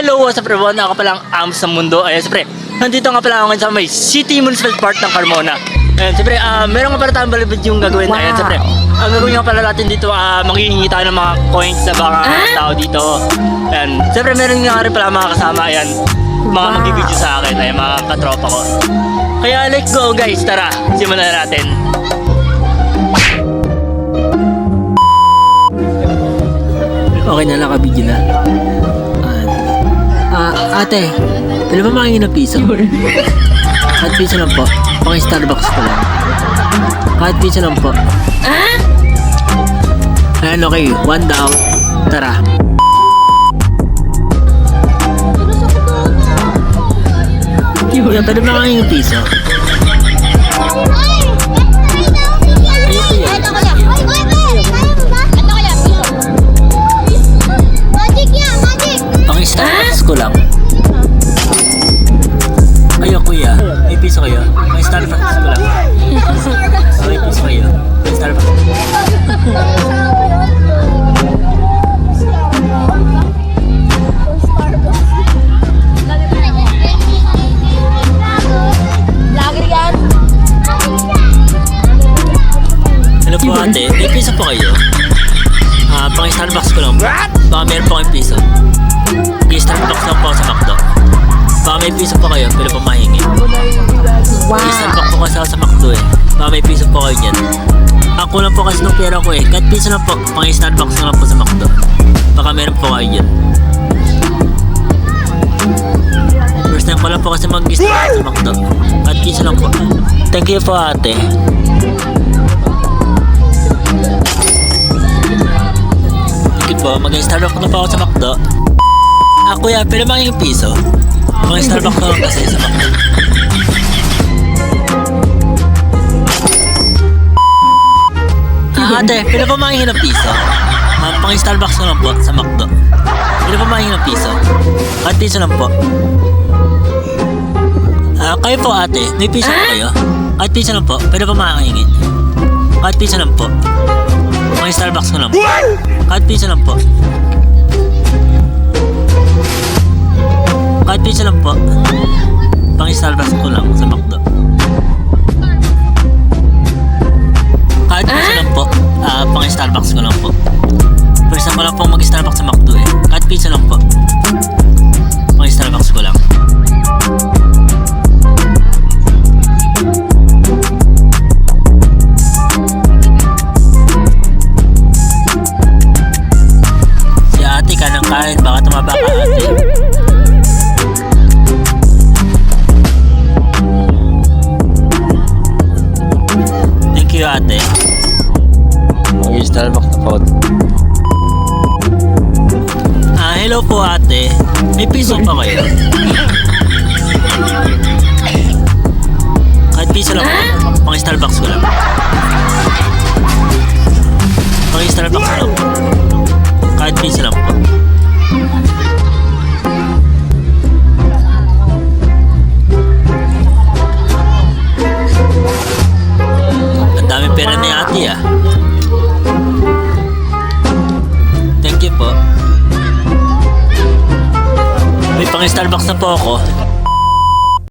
Hello, what's up everyone? Ako pala ang Ams sa mundo. Ayan, siyempre, nandito nga pala ako ngayon sa may City Municipal Park ng Carmona. Ayan, siyempre, meron nga pala tayong balibid yung gagawin. Ayan, siyempre, ang gagawin nga pala natin dito, manghihingi tayo ng mga coins sa mga tao dito. Ayan, siyempre, meron nga rin pala mga kasama. Ayan, mga mag-video sa akin. Ayan, mga katropa ko. Kaya let's go guys, tara, simulan na natin. Okay na, nakabidyo na. Ate, pwede ba makingin ng piso? Kahit piso lang po. Pang Starbucks ko lang. Kahit piso lang po. Ayan, okay. 1 daw. Tara. Yan, pwede ba makingin ng piso? Starbucks ko lang. Ayo kuya, may piso kayo? May Starbucks ko lang. May piso kayo? May Starbucks. Hello po ate, may piso po kayo? Pang Starbucks ko lang. Baka meron po kayong piso. Starbucks lang po sa McDo. Baka may piso po kayo, pero po mahingi. Starbucks po kasi ako sa McDo eh. Baka may piso po kayo niyan. Ako lang po kasi nung pera ko eh. Kahit piso lang po, pang Starbucks lang po sa McDo. Baka meron po kayo yan. First time ko lang po kasi mag-Starbucks sa McDo. Kahit piso lang po. Thank you po ate. Thank you po, mag-Starbucks na po ako sa McDo. Kuya, pwede ba yung piso? Mga Starbucks ko kasi sa McDo. Ate, pwede ba mahingi ng piso? Pang Starbucks ko lang po sa McDo. Pwede ba mahingi ng piso? Kahit piso lang po. Kayo po ate, may piso po kayo? Kahit piso lang po, pwede ba mahingi? Kahit piso lang po. Pang Starbucks ko lang po. Kahit piso lang po. Kahit piso lang po. Pang Starbucks ko lang sa McDo. Kahit piso lang po. Pang Starbucks ko lang po. First time ko lang po mag-Starbucks sa McDo eh. Kahit piso lang po. Pang Starbucks ko lang. Si ate ka ng kain. Baka tumaba ka ate. Ate. Mag-Starbucks na po. Hello po ate. May piso pa kayo? Kahit piso lang po. Pang Starbucks ko lang. Pang Starbucks ko lang po. Kahit piso lang po. Dami pera ni ate ah. Thank you po. May pang Starbucks na po ako.